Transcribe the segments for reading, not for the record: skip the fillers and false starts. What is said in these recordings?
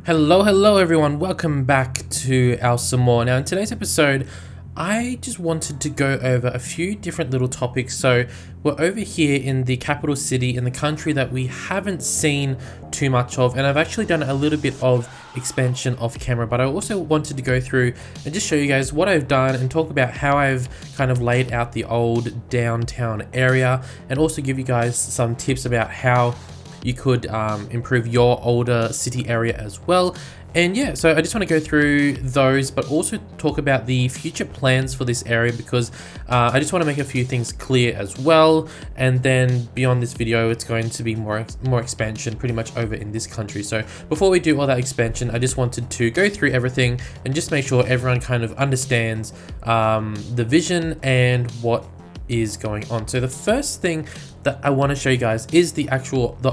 Hello everyone, welcome back to our some more. Now in today's episode, I just wanted to go over a few different little topics. So we're over here in the capital city in the country that we haven't seen too much of, and I've actually done a little bit of expansion off camera, but I also wanted to go through and just show you guys what I've done and talk about how I've kind of laid out the old downtown area, and also give you guys some tips about how you could improve your older city area as well. And yeah, so I just want to go through those, but also talk about the future plans for this area, because I just want to make a few things clear as well. And then beyond this video, it's going to be more expansion pretty much over in this country. So before we do all that expansion, I just wanted to go through everything and just make sure everyone kind of understands the vision and what is going on. So the first thing that I want to show you guys is the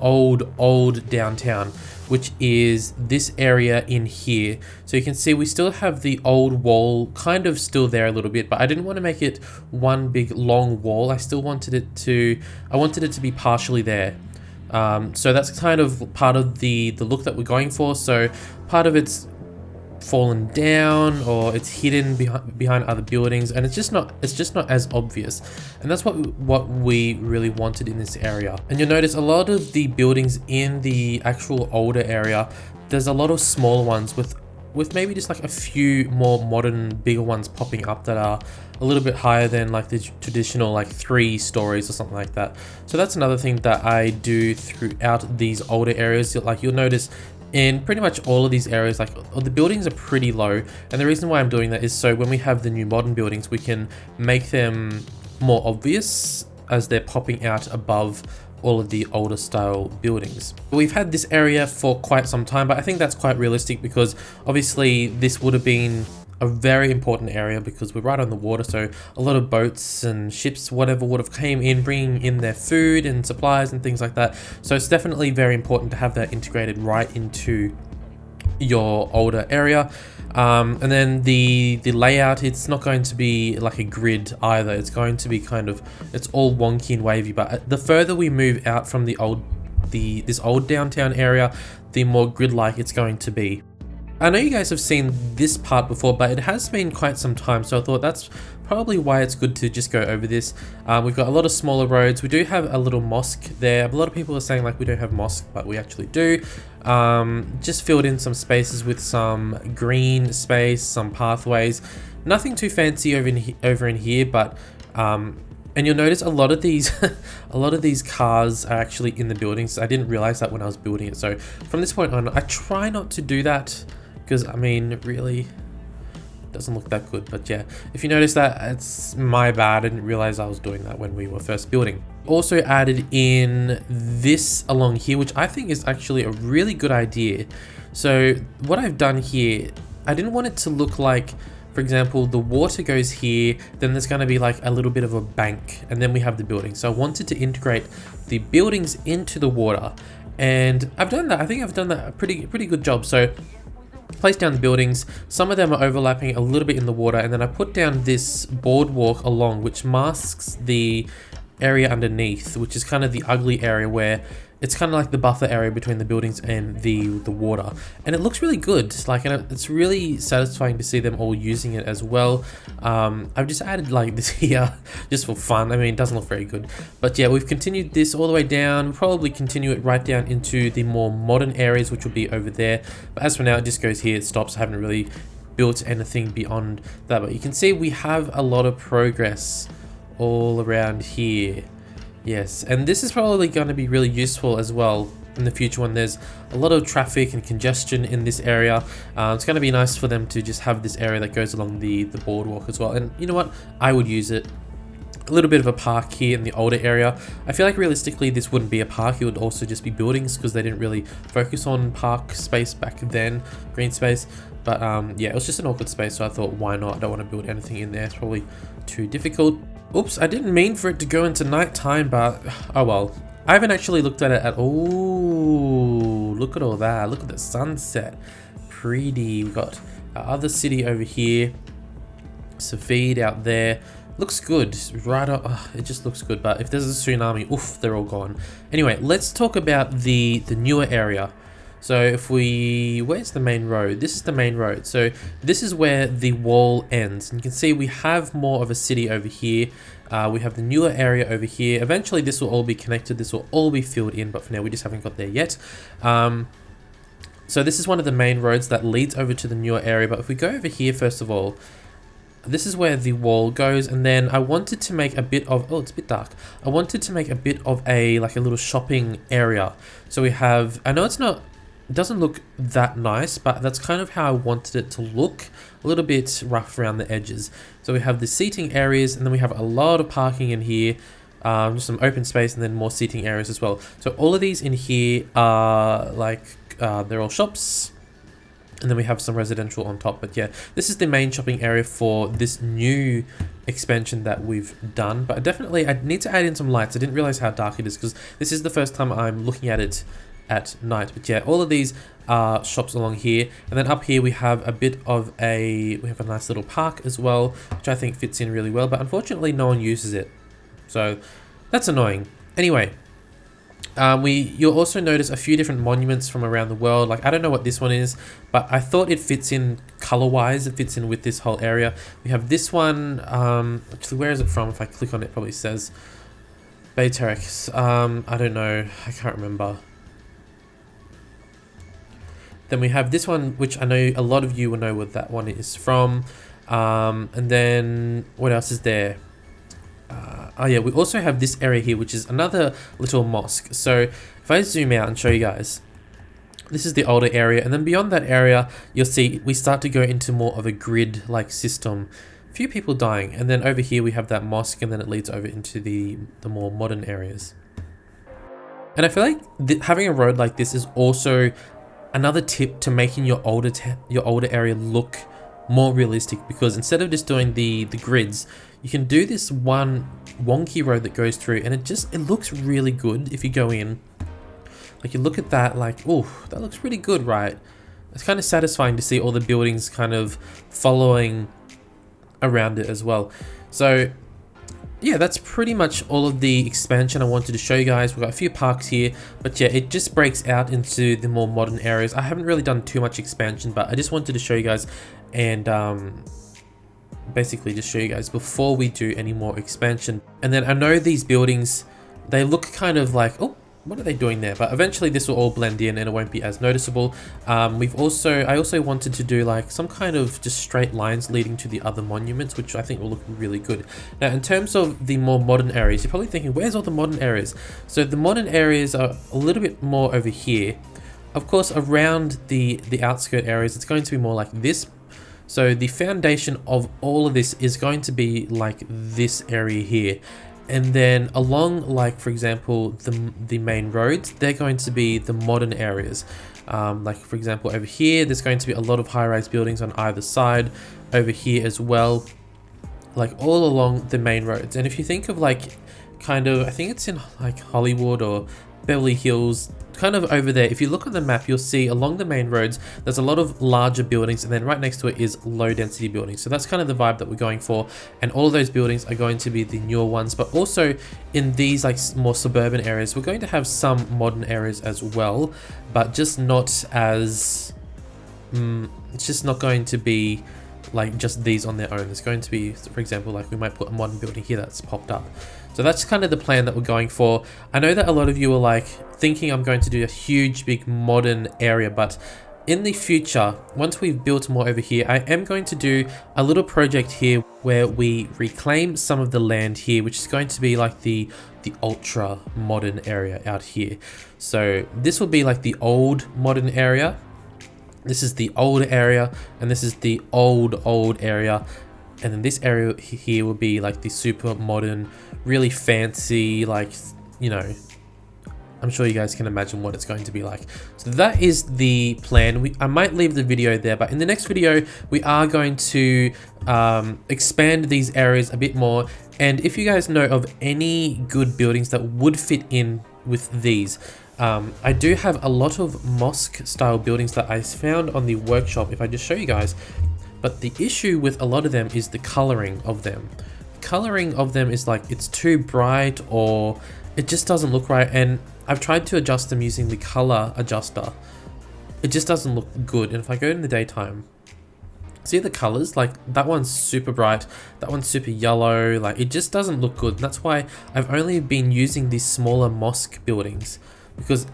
old downtown, which is this area in here. So you can see we still have the old wall kind of still there a little bit, but I didn't want to make it one big long wall. I wanted it to be partially there. So that's kind of part of the look that we're going for. So part of it's fallen down, or it's hidden behind other buildings, and it's just not as obvious, and that's what we really wanted in this area. And you'll notice a lot of the buildings in the actual older area, there's a lot of smaller ones with maybe just like a few more modern bigger ones popping up that are a little bit higher than like the traditional like 3 stories or something like that. So that's another thing that I do throughout these older areas. Like you'll notice in pretty much all of these areas, like the buildings are pretty low, and the reason why I'm doing that is so when we have the new modern buildings, we can make them more obvious as they're popping out above all of the older style buildings. We've had this area for quite some time, but I think that's quite realistic, because obviously this would have been a very important area because we're right on the water, so a lot of boats and ships, whatever, would have came in bringing in their food and supplies and things like that. So it's definitely very important to have that integrated right into your older area. And then the layout, it's not going to be like a grid either. It's going to be it's all wonky and wavy, but the further we move out from this old downtown area, the more grid-like it's going to be. I know you guys have seen this part before, but it has been quite some time, so I thought that's probably why it's good to just go over this. We've got a lot of smaller roads. We do have a little mosque there. A lot of people are saying like we don't have mosque, but we actually do. Just filled in some spaces with some green space, some pathways. Nothing too fancy over in here, but and you'll notice a lot of these cars are actually in the buildings. I didn't realize that when I was building it. So from this point on, I try not to do that, because I mean, it really doesn't look that good. But yeah, if you notice that, it's my bad. I didn't realize I was doing that when we were first building. Also added in this along here, which I think is actually a really good idea. So what I've done here, I didn't want it to look like, for example, the water goes here, then there's going to be like a little bit of a bank, and then we have the building. So I wanted to integrate the buildings into the water, and I've done that. I think I've done that a pretty good job. So place down the buildings, some of them are overlapping a little bit in the water, and then I put down this boardwalk along, which masks the area underneath, which is kind of the ugly area where it's kind of like the buffer area between the buildings and the water, and it looks really good. Like, and it's really satisfying to see them all using it as well. I've just added like this here just for fun. I mean, it doesn't look very good, but yeah, we've continued this all the way down. We'll probably continue it right down into the more modern areas, which will be over there. But as for now, it just goes here, it stops. I haven't really built anything beyond that, but you can see we have a lot of progress all around here. Yes, and this is probably going to be really useful as well in the future when there's a lot of traffic and congestion in this area. It's going to be nice for them to just have this area that goes along the boardwalk as well. And you know what? I would use it. A little bit of a park here in the older area. I feel like realistically this wouldn't be a park, it would also just be buildings, because they didn't really focus on park space back then, green space. But yeah, it was just an awkward space, so I thought, why not? I don't want to build anything in there. It's probably too difficult. Oops, I didn't mean for it to go into nighttime, but oh well. I haven't actually looked at it at all. Look at all that. Look at the sunset. Pretty. We've got our other city over here. Safed out there. Looks good. Right up. It just looks good. But if there's a tsunami, oof, they're all gone. Anyway, let's talk about the newer area. So if we, where's the main road? This is the main road. So this is where the wall ends. And you can see we have more of a city over here. We have the newer area over here. Eventually this will all be connected. This will all be filled in, but for now we just haven't got there yet. So this is one of the main roads that leads over to the newer area. But if we go over here, first of all, this is where the wall goes, and then I wanted to make a bit of, oh, it's a bit dark. I wanted to make a bit of a, like a little shopping area. So we have, I know it's not, it doesn't look that nice, but that's kind of how I wanted it to look. A little bit rough around the edges. So we have the seating areas, and then we have a lot of parking in here. Just some open space, and then more seating areas as well. So all of these in here are like, they're all shops. And then we have some residential on top. But yeah, this is the main shopping area for this new expansion that we've done. But I need to add in some lights. I didn't realize how dark it is because this is the first time I'm looking at it at night. But yeah, all of these are shops along here. And then up here we have a bit of we have a nice little park as well, which I think fits in really well. But unfortunately, no one uses it. So that's annoying. Anyway. You'll also notice a few different monuments from around the world. Like, I don't know what this one is, but I thought it fits in color-wise. It fits in with this whole area. We have this one. Actually, where is it from? If I click on it, it probably says Bayterex. I don't know. I can't remember. Then we have this one, which I know a lot of you will know what that one is from. And then what else is there? Oh yeah, we also have this area here, which is another little mosque. So if I zoom out and show you guys, this is the older area, and then beyond that area, you'll see we start to go into more of a grid-like system. A few people dying, and then over here we have that mosque, and then it leads over into the more modern areas. And I feel like having a road like this is also another tip to making your older area look more realistic, because instead of just doing the grids, you can do this one wonky road that goes through, and it looks really good if you go in. Like, you look at that like, oh, that looks pretty good, right? It's kind of satisfying to see all the buildings kind of following around it as well. So yeah, that's pretty much all of the expansion I wanted to show you guys. We've got a few parks here, but yeah, it just breaks out into the more modern areas. I haven't really done too much expansion, but I just wanted to show you guys and basically just show you guys before we do any more expansion. And then I know these buildings, they look kind of like, oh, what are they doing there? But eventually this will all blend in and it won't be as noticeable. I also wanted to do like some kind of just straight lines leading to the other monuments, which I think will look really good. Now, in terms of the more modern areas, you're probably thinking, where's all the modern areas? So the modern areas are a little bit more over here. Of course, around the outskirt areas, it's going to be more like this. So the foundation of all of this is going to be like this area here. And then along, like, for example, the main roads, they're going to be the modern areas. Like, for example, over here, there's going to be a lot of high-rise buildings on either side. Over here as well, like all along the main roads. And if you think of like, kind of, I think it's in like Hollywood or Beverly Hills, kind of over there, if you look on the map, you'll see along the main roads, there's a lot of larger buildings, and then right next to it is low density buildings. So that's kind of the vibe that we're going for. And all of those buildings are going to be the newer ones, but also in these like more suburban areas, we're going to have some modern areas as well, but just not as, it's just not going to be like just these on their own. It's going to be, for example, like we might put a modern building here that's popped up. So that's kind of the plan that we're going for. I know that a lot of you are like thinking I'm going to do a huge big modern area, but in the future, once we've built more over here, I am going to do a little project here where we reclaim some of the land here, which is going to be like the ultra modern area out here. So this will be like the old modern area. This is the old area, and this is the old area. And then this area here will be like the super modern, really fancy, like, you know, I'm sure you guys can imagine what it's going to be like. So that is the plan. I might leave the video there, but in the next video, we are going to expand these areas a bit more. And if you guys know of any good buildings that would fit in with these, I do have a lot of mosque style buildings that I found on the workshop, if I just show you guys. But the issue with a lot of them is the coloring of them. Coloring of them is like, it's too bright or it just doesn't look right. And I've tried to adjust them using the color adjuster, it just doesn't look good. And if I go in the daytime, see the colors, like that one's super bright, that one's super yellow, like it just doesn't look good. And that's why I've only been using these smaller mosque buildings, because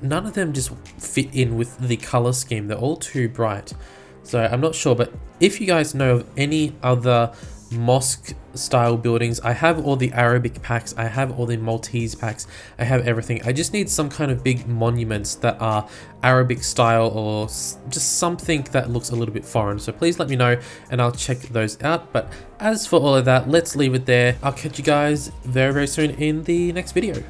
none of them just fit in with the color scheme. They're all too bright. So I'm not sure, but if you guys know of any other mosque style buildings, I have all the Arabic packs, I have all the Maltese packs, I have everything. I just need some kind of big monuments that are Arabic style, or just something that looks a little bit foreign. So please let me know and I'll check those out. But as for all of that, let's leave it there. I'll catch you guys very, very soon in the next video.